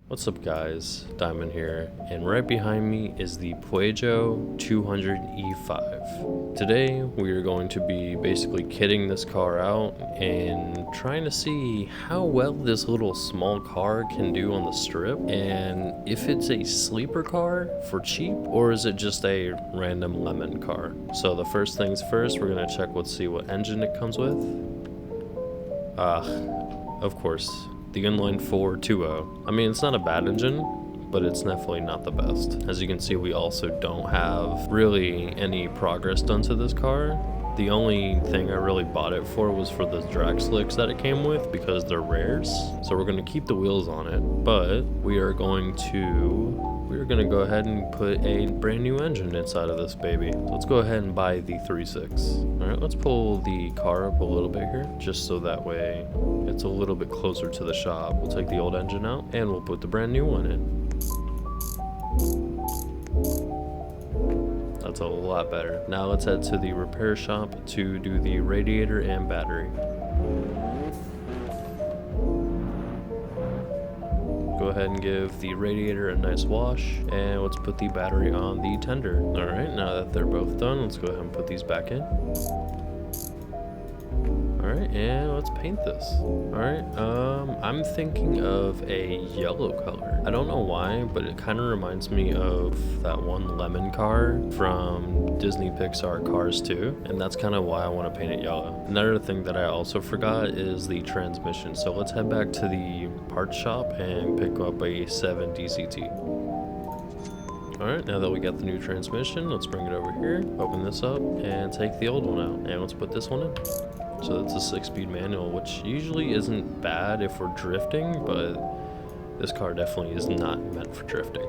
What's up guys, Diamond here, and right behind me is the Peugeot 200E5. Today we are going to be basically kitting this car out and trying to see how well this little small car can do on the strip, and if it's a sleeper car for cheap or is it just a random lemon car. So the first things first, we're going to check, let's see what engine it comes with. Of course, the inline 4.20. I mean, it's not a bad engine, but it's definitely not the best. As you can see, we also don't have really any progress done to this car. The only thing I really bought it for was for the drag slicks that it came with, because they're rares. So we're going to keep the wheels on it, but we are going to go ahead and put a brand new engine inside of this baby. So let's go ahead and buy the 3.6. All right, let's pull the car up a little bit here, just so that way it's a little bit closer to the shop. We'll take the old engine out and we'll put the brand new one in. That's a lot better. Now let's head to the repair shop to do the radiator and battery. Go ahead and give the radiator a nice wash, and let's put the battery on the tender. All right, now that they're both done, let's go ahead and put these back in. All right, and let's paint this. All right, I'm thinking of a yellow color. I don't know why, but it kind of reminds me of that one lemon car from Disney Pixar Cars 2, and that's kind of why I want to paint it yellow. Another thing that I also forgot is the transmission. So let's head back to the parts shop and pick up a 7 DCT. Alright, now that we got the new transmission, let's bring it over here, open this up, and take the old one out. And let's put this one in. So that's a 6-speed manual, which usually isn't bad if we're drifting, but this car definitely is not meant for drifting.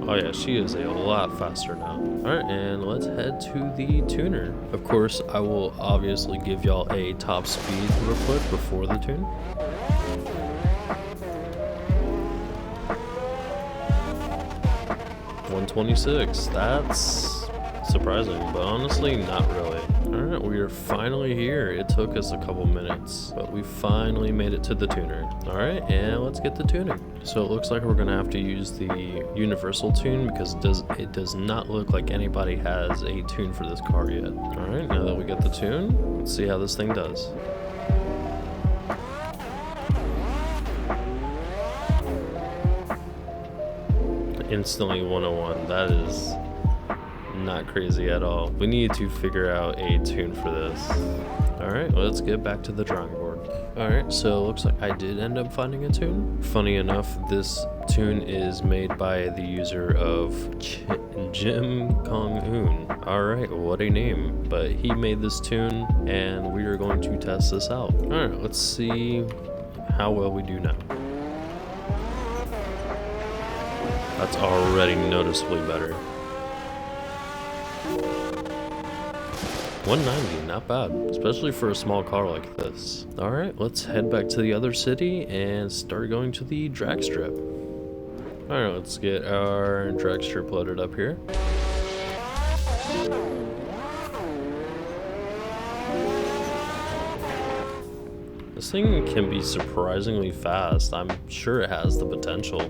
Oh yeah, she is a lot faster now. Alright, and let's head to the tuner. Of course, I will obviously give y'all a top speed real quick before the tune. .126, that's surprising, but honestly not really. Alright, we are finally here. It took us a couple minutes, but we finally made it to the tuner. Alright, and let's get the tuning. So it looks like we're gonna have to use the universal tune, because it does not look like anybody has a tune for this car yet. Alright, now that we get the tune, let's see how this thing does. Instantly 101. That is not crazy at all. We need to figure out a tune for this. Alright, let's get back to the drawing board. Alright, so it looks like I did end up finding a tune. Funny enough, this tune is made by the user of Jim Kong-un. Alright, what a name. But he made this tune, and we are going to test this out. Alright, let's see how well we do now. That's already noticeably better. 190, not bad, especially for a small car like this. Alright, let's head back to the other city and start going to the drag strip. Alright, let's get our drag strip loaded up here. This thing can be surprisingly fast. I'm sure it has the potential.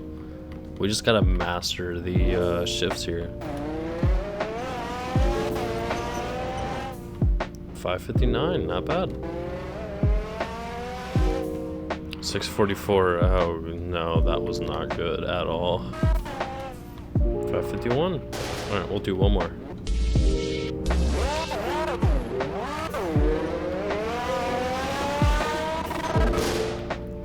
We just gotta master the shifts here. 559, not bad. 644, oh no, that was not good at all. 551, alright, we'll do one more.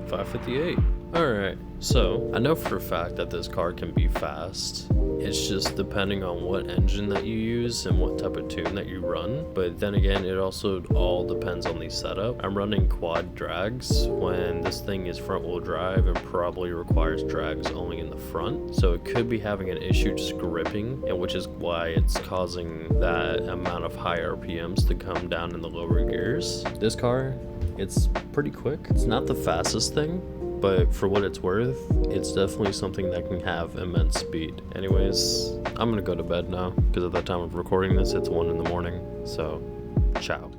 558. Alright, so I know for a fact that this car can be fast. It's just depending on what engine that you use and what type of tune that you run. But then again, it also all depends on the setup. I'm running quad drags when this thing is front wheel drive and probably requires drags only in the front. So it could be having an issue just gripping, and which is why it's causing that amount of high RPMs to come down in the lower gears. This car, it's pretty quick. It's not the fastest thing, but for what it's worth, it's definitely something that can have immense speed. Anyways, I'm gonna go to bed now, because at the time of recording this, it's 1 in the morning, so ciao.